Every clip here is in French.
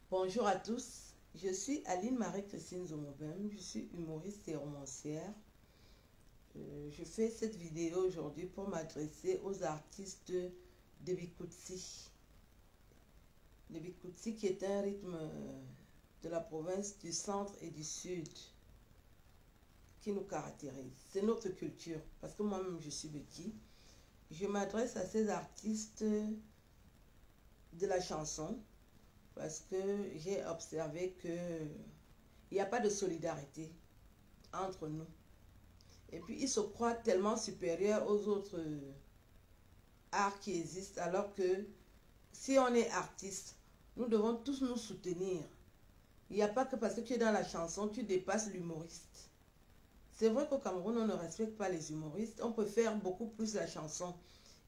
Bonjour à tous, je suis Aline Marie-Christine Zomobem, je suis humoriste et romancière. Je fais cette vidéo aujourd'hui pour m'adresser aux artistes de Bikutsi. Le Bikutsi qui est un rythme de la province du centre et du sud qui nous caractérise. C'est notre culture, parce que moi-même je suis Beki. Je m'adresse à ces artistes de la chanson parce que j'ai observé qu'il n'y a pas de solidarité entre nous. Et puis ils se croient tellement supérieurs aux autres arts qui existent, alors que si on est artiste, nous devons tous nous soutenir. Il n'y a pas que parce que tu es dans la chanson, tu dépasses l'humoriste. C'est vrai qu'au Cameroun, on ne respecte pas les humoristes. On peut faire beaucoup plus la chanson.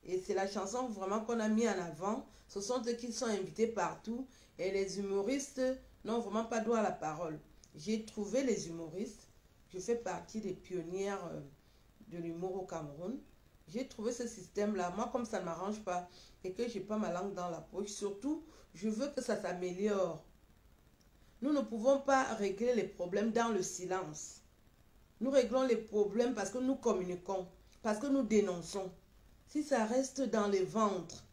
Et c'est la chanson vraiment qu'on a mis en avant. Ce sont eux qui sont invités partout. Et les humoristes n'ont vraiment pas droit à la parole. J'ai trouvé les humoristes. Je fais partie des pionnières de l'humour au Cameroun. J'ai trouvé ce système-là. Moi, comme ça ne m'arrange pas et que je n'ai pas ma langue dans la poche, surtout, je veux que ça s'améliore. Nous ne pouvons pas régler les problèmes dans le silence. Nous réglons les problèmes parce que nous communiquons, parce que nous dénonçons. Si ça reste dans les ventres,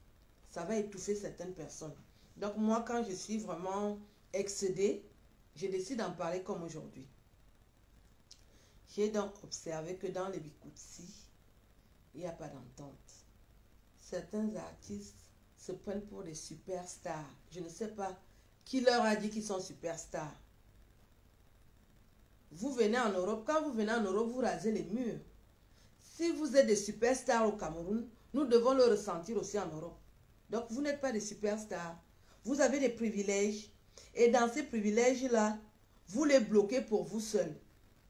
ça va étouffer certaines personnes. Donc moi, quand je suis vraiment excédée, je décide d'en parler comme aujourd'hui. J'ai donc observé que dans les Bikutsi, il n'y a pas d'entente. Certains artistes se prennent pour des superstars. Je ne sais pas qui leur a dit qu'ils sont superstars. Vous venez en Europe, quand vous venez en Europe, vous rasez les murs. Si vous êtes des superstars au Cameroun, nous devons le ressentir aussi en Europe. Donc vous n'êtes pas des superstars. Vous avez des privilèges. Et dans ces privilèges-là, vous les bloquez pour vous seuls.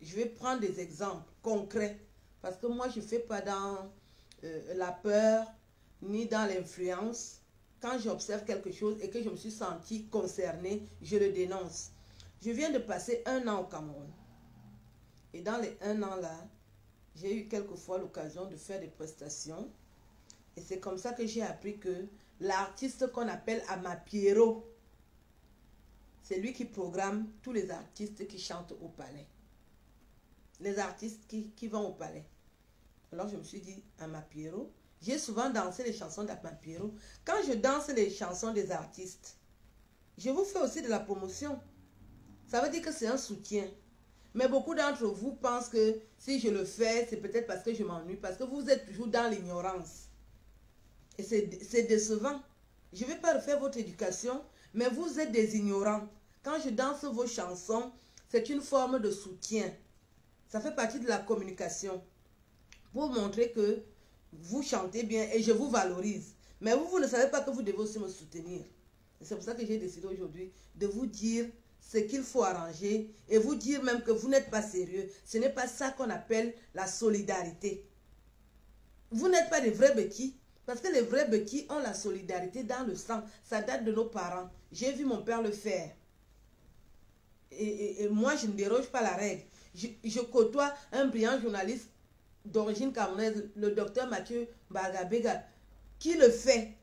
Je vais prendre des exemples concrets. Parce que moi, je ne fais pas dans la peur, ni dans l'influence. Quand j'observe quelque chose et que je me suis sentie concernée, je le dénonce. Je viens de passer 1 an au Cameroun. Et dans les 1 an là, j'ai eu quelquefois l'occasion de faire des prestations. Et c'est comme ça que j'ai appris que l'artiste qu'on appelle Amapiero, c'est lui qui programme tous les artistes qui chantent au palais. Les artistes qui vont au palais. Alors je me suis dit, Amapiero, j'ai souvent dansé les chansons d'Amapiero. Quand je danse les chansons des artistes, je vous fais aussi de la promotion. Ça veut dire que c'est un soutien. Mais beaucoup d'entre vous pensent que si je le fais, c'est peut-être parce que je m'ennuie, parce que vous êtes toujours dans l'ignorance. Et c'est décevant. Je ne vais pas refaire votre éducation, mais vous êtes des ignorants. Quand je danse vos chansons, c'est une forme de soutien. Ça fait partie de la communication. Pour montrer que vous chantez bien et je vous valorise. Mais vous ne savez pas que vous devez aussi me soutenir. C'est pour ça que j'ai décidé aujourd'hui de vous dire ce qu'il faut arranger et vous dire même que vous n'êtes pas sérieux. Ce n'est pas ça qu'on appelle la solidarité. Vous n'êtes pas des vrais Beki. Parce que les vrais Beki ont la solidarité dans le sang. Ça date de nos parents. J'ai vu mon père le faire. Et moi, je ne déroge pas la règle. Je côtoie un brillant journaliste d'origine camerounaise, le docteur Mathieu Bagabega, qui le fait.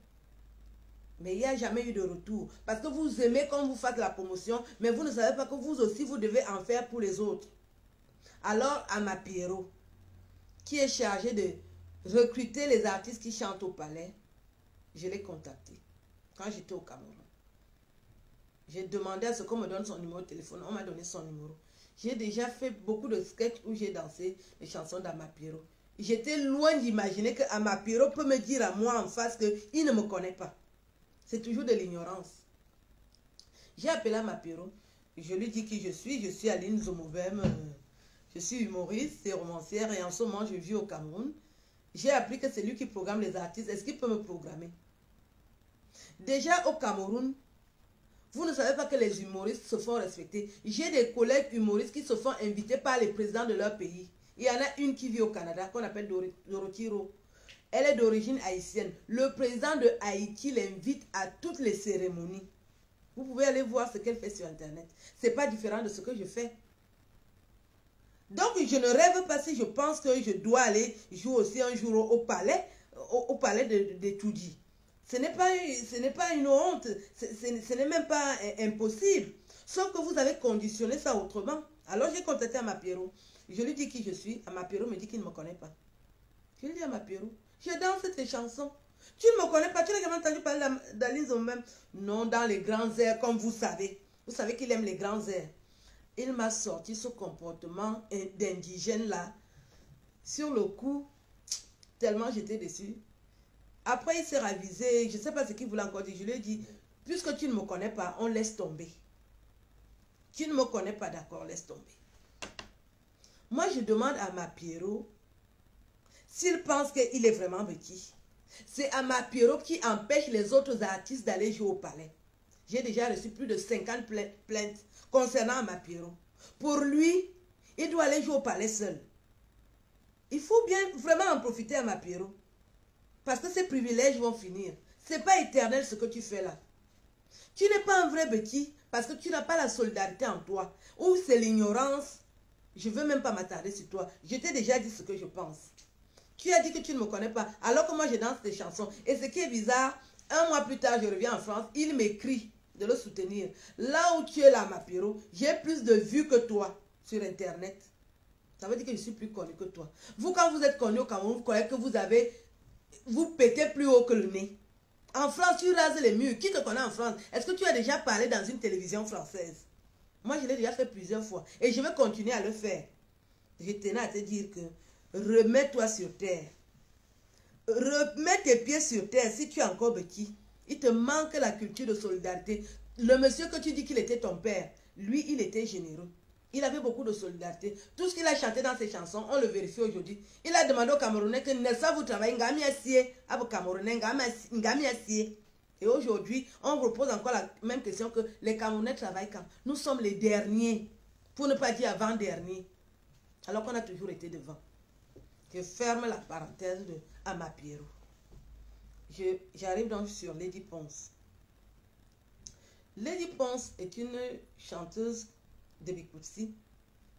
Mais il n'y a jamais eu de retour. Parce que vous aimez qu'on vous fasse la promotion, mais vous ne savez pas que vous aussi, vous devez en faire pour les autres. Alors, Amapiero, qui est chargé de recruter les artistes qui chantent au palais, je l'ai contacté quand j'étais au Cameroun. J'ai demandé à ce qu'on me donne son numéro de téléphone. On m'a donné son numéro. J'ai déjà fait beaucoup de sketchs où j'ai dansé les chansons d'Amapiero. J'étais loin d'imaginer que Amapiero peut me dire à moi en face qu'il ne me connaît pas. C'est toujours de l'ignorance. J'ai appelé Amapiero. Je lui dis qui je suis. Je suis Aline Zomobem. Je suis humoriste et romancière. Et en ce moment, je vis au Cameroun. J'ai appris que c'est lui qui programme les artistes. Est-ce qu'il peut me programmer? Déjà au Cameroun, vous ne savez pas que les humoristes se font respecter. J'ai des collègues humoristes qui se font inviter par les présidents de leur pays. Il y en a une qui vit au Canada, qu'on appelle Dorothy Rowe. Elle est d'origine haïtienne. Le président de Haïti l'invite à toutes les cérémonies. Vous pouvez aller voir ce qu'elle fait sur Internet. Ce n'est pas différent de ce que je fais. Donc, je ne rêve pas si je pense que je dois aller jouer aussi un jour au palais de Toudi. Ce n'est pas une honte, ce n'est même pas impossible. Sauf que vous avez conditionné ça autrement. Alors j'ai contacté Amapiro. Je lui dis qui je suis. Amapiro me dit qu'il ne me connaît pas. Je lui dis à Amapiro, je danse tes chansons. Tu ne me connais pas, tu n'as jamais entendu parler d'Aline Zomobem. Non, dans les grands airs, comme vous savez. Vous savez qu'il aime les grands airs. Il m'a sorti ce comportement d'indigène là. Sur le coup, tellement j'étais déçue. Après, il s'est ravisé. Je ne sais pas ce qu'il voulait encore dire. Je lui ai dit, puisque tu ne me connais pas, on laisse tomber. Tu ne me connais pas, d'accord, laisse tomber. Moi, je demande à Amapiro s'il pense qu'il est vraiment petit. C'est Amapiro qui empêche les autres artistes d'aller jouer au palais. J'ai déjà reçu plus de 50 plaintes concernant Amapiro. Pour lui, il doit aller jouer au palais seul. Il faut bien vraiment en profiter à Amapiro. Parce que ces privilèges vont finir. Ce n'est pas éternel ce que tu fais là. Tu n'es pas un vrai petit parce que tu n'as pas la solidarité en toi. Ou c'est l'ignorance. Je ne veux même pas m'attarder sur toi. Je t'ai déjà dit ce que je pense. Tu as dit que tu ne me connais pas alors que moi je danse tes chansons. Et ce qui est bizarre, un mois plus tard je reviens en France, il m'écrit de le soutenir. Là où tu es là, Amapiro, j'ai plus de vues que toi sur Internet. Ça veut dire que je suis plus connu que toi. Vous, quand vous êtes connu au Cameroun, vous croyez que vous pétez plus haut que le nez. En France, tu rases les murs. Qui te connaît en France? Est-ce que tu as déjà parlé dans une télévision française? Moi, je l'ai déjà fait plusieurs fois. Et je vais continuer à le faire. Je tenais à te dire que remets-toi sur terre. Remets tes pieds sur terre si tu es encore petit. Il te manque la culture de solidarité. Le monsieur que tu dis qu'il était ton père, lui, il était généreux. Il avait beaucoup de solidarité. Tout ce qu'il a chanté dans ses chansons, on le vérifie aujourd'hui. Il a demandé aux Camerounais que n'est-ce pas vous travaillez, et aujourd'hui, on repose encore la même question que les Camerounais travaillent quand? Nous sommes les derniers, pour ne pas dire avant-derniers, alors qu'on a toujours été devant. Je ferme la parenthèse de Amapiro. J'arrive donc sur Lady Ponce. Lady Ponce est une chanteuse de Bikutsi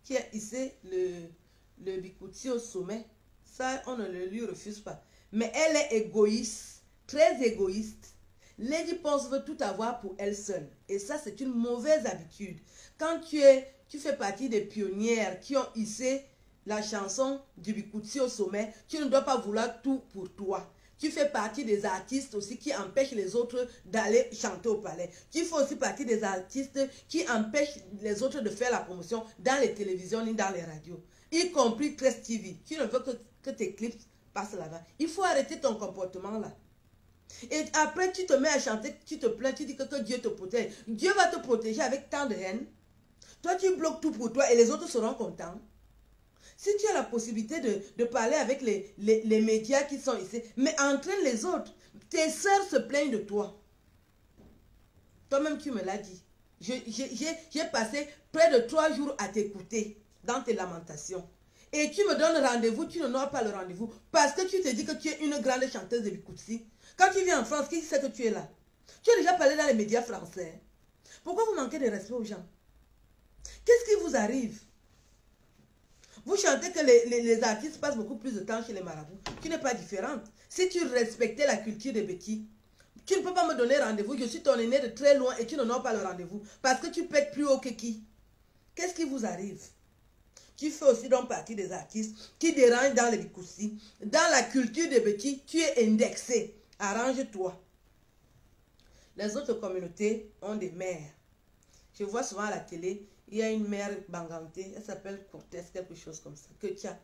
qui a hissé le Bikutsi au sommet. Ça, on ne le lui refuse pas. Mais elle est égoïste, très égoïste. Lady Ponce veut tout avoir pour elle seule. Et ça, c'est une mauvaise habitude. Quand tu fais partie des pionnières qui ont hissé la chanson du Bikutsi au sommet, tu ne dois pas vouloir tout pour toi. Tu fais partie des artistes aussi qui empêchent les autres d'aller chanter au palais. Tu fais aussi partie des artistes qui empêchent les autres de faire la promotion dans les télévisions ni dans les radios. Y compris 13 TV. Tu ne veux que tes clips passent là-bas. Il faut arrêter ton comportement là. Et après, tu te mets à chanter, tu te plains, tu dis que Dieu te protège. Dieu va te protéger avec tant de haine. Toi, tu bloques tout pour toi et les autres seront contents. Si tu as la possibilité de parler avec les médias qui sont ici, mais entraîne les autres. Tes sœurs se plaignent de toi. Toi-même, tu me l'as dit. J'ai passé près de 3 jours à t'écouter dans tes lamentations. Et tu me donnes rendez-vous, tu n'auras pas le rendez-vous. Parce que tu te dis que tu es une grande chanteuse de Bikutsi. Quand tu viens en France, qui sait que tu es là? Tu as déjà parlé dans les médias français. Pourquoi vous manquez de respect aux gens? Qu'est-ce qui vous arrive? Vous chantez que les artistes passent beaucoup plus de temps chez les marabouts. Tu n'es pas différente. Si tu respectais la culture des Béquis, tu ne peux pas me donner rendez-vous. Je suis ton aîné de très loin et tu n'auras pas le rendez-vous. Parce que tu pètes plus haut que qui? Qu'est-ce qui vous arrive? Tu fais aussi donc partie des artistes qui dérangent dans les Bikutsi. Dans la culture des Béquis, tu es indexé. Arrange-toi. Les autres communautés ont des mères. Je vois souvent à la télé, il y a une mère bangantée, elle s'appelle Cortès, quelque chose comme ça, que tiens.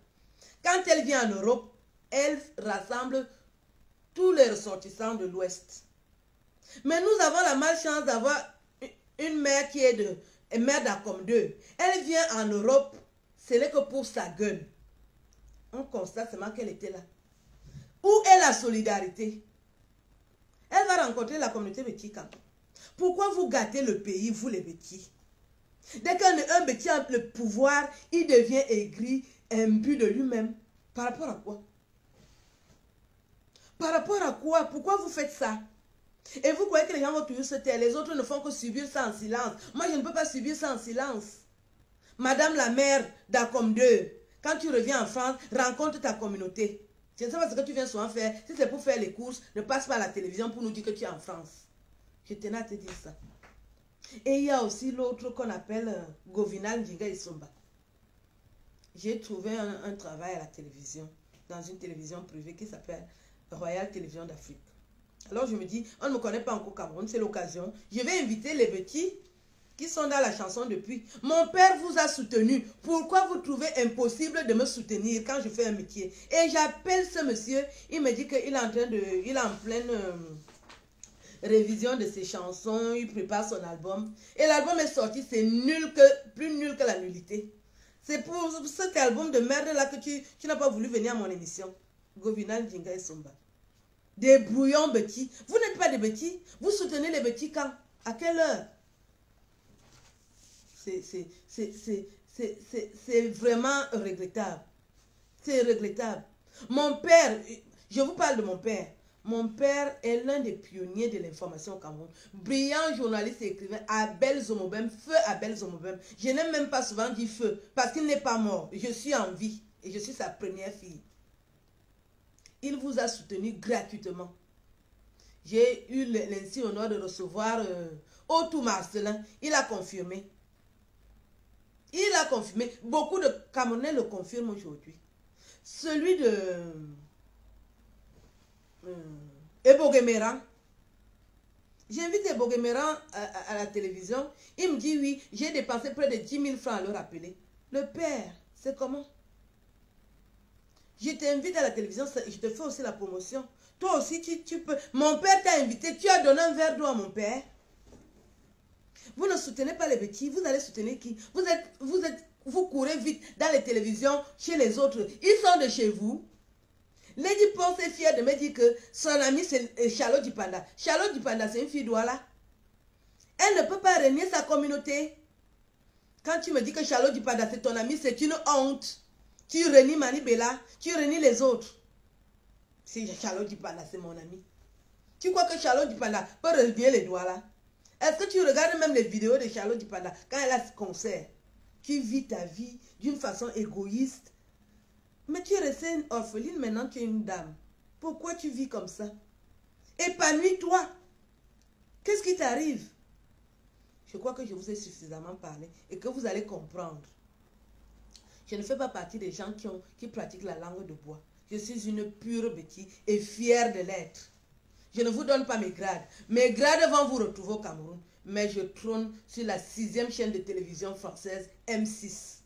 Quand elle vient en Europe, elle rassemble tous les ressortissants de l'Ouest. Mais nous avons la malchance d'avoir une mère qui est mère d'Acom 2. Elle vient en Europe, ce n'est que pour sa gueule. On constate seulement qu'elle était là. Où est la solidarité? Elle va rencontrer la communauté Béti quand? Pourquoi vous gâtez le pays, vous les Bétis? Dès qu'un Béti a le pouvoir, il devient aigri, imbu de lui-même. Par rapport à quoi? Par rapport à quoi? Pourquoi vous faites ça? Et vous croyez que les gens vont toujours se taire? Les autres ne font que subir ça en silence. Moi, je ne peux pas subir ça en silence. Madame la maire d'Acom 2, quand tu reviens en France, rencontre ta communauté. Je ne sais pas ce que tu viens souvent faire. Si c'est pour faire les courses, ne passe pas à la télévision pour nous dire que tu es en France. Je tenais à te dire ça. Et il y a aussi l'autre qu'on appelle Govinal Ndinga Isomba. J'ai trouvé un travail à la télévision, dans une télévision privée qui s'appelle Royal Télévision d'Afrique. Alors je me dis, on ne me connaît pas encore au Cameroun, c'est l'occasion. Je vais inviter les petits qui sont dans la chanson depuis. Mon père vous a soutenu. Pourquoi vous trouvez impossible de me soutenir quand je fais un métier? Et j'appelle ce monsieur, il me dit qu'il est en train de, il est en pleine révision de ses chansons, il prépare son album. Et l'album est sorti, c'est nul que, plus nul que la nullité. C'est pour cet album de merde là que tu n'as pas voulu venir à mon émission. Govinal Ndinga Isomba. Des brouillons petits. Vous n'êtes pas des petits. Vous soutenez les petits quand? À quelle heure? C'est vraiment regrettable. C'est regrettable. Mon père, je vous parle de mon père. Mon père est l'un des pionniers de l'information au Cameroun. Brillant journaliste et écrivain, Abel Zomobem, feu Abel Zomobem. Je n'aime même pas souvent dire feu, parce qu'il n'est pas mort. Je suis en vie et je suis sa première fille. Il vous a soutenu gratuitement. J'ai eu l'ainsi honneur de recevoir Otou Marcelin. Il a confirmé. Il a confirmé. Beaucoup de Camerounais le confirment aujourd'hui. Celui de Ebogemeran. J'invite Ebogemeran à la télévision. Il me dit oui, j'ai dépensé près de 10 000 francs à le rappeler. Le père, c'est comment? Je t'invite à la télévision, je te fais aussi la promotion. Toi aussi, tu peux. Mon père t'a invité, tu as donné un verre d'eau à mon père. Vous ne soutenez pas les petits, vous allez soutenir qui? Vous courez vite dans les télévisions chez les autres. Ils sont de chez vous. Lady Ponce est fière de me dire que son ami c'est Charlotte Dipanda. Charlotte Dipanda, c'est une fille d'Ouala. Elle ne peut pas régner sa communauté. Quand tu me dis que Charlotte Dipanda c'est ton ami, c'est une honte. Tu renies Manibela, tu renies les autres. Si Charlotte Dipanda, c'est mon ami. Tu crois que Charlotte Dipanda peut renier les doigts là? Est-ce que tu regardes même les vidéos de Charlotte Dipanda quand elle a ce concert? Tu vis ta vie d'une façon égoïste. Mais tu es restée une orpheline, maintenant tu es une dame. Pourquoi tu vis comme ça? Épanouis-toi. Qu'est-ce qui t'arrive? Je crois que je vous ai suffisamment parlé et que vous allez comprendre. Je ne fais pas partie des gens qui pratiquent la langue de bois. Je suis une pure bêtise et fière de l'être. Je ne vous donne pas mes grades. Mes grades vont vous retrouver au Cameroun. Mais je trône sur la 6e chaîne de télévision française, M6.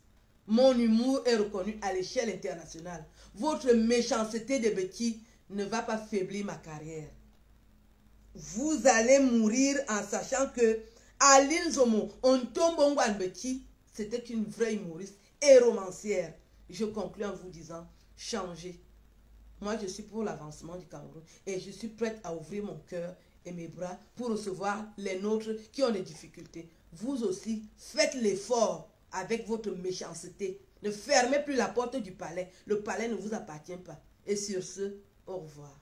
Mon humour est reconnu à l'échelle internationale. Votre méchanceté de bêtises ne va pas faiblir ma carrière. Vous allez mourir en sachant que Aline Zomo, Ontombongwan Beti, c'était une vraie humoriste et romancière. Je conclue en vous disant, changez. Moi, je suis pour l'avancement du Cameroun et je suis prête à ouvrir mon cœur et mes bras pour recevoir les nôtres qui ont des difficultés. Vous aussi, faites l'effort avec votre méchanceté. Ne fermez plus la porte du palais. Le palais ne vous appartient pas. Et sur ce, au revoir.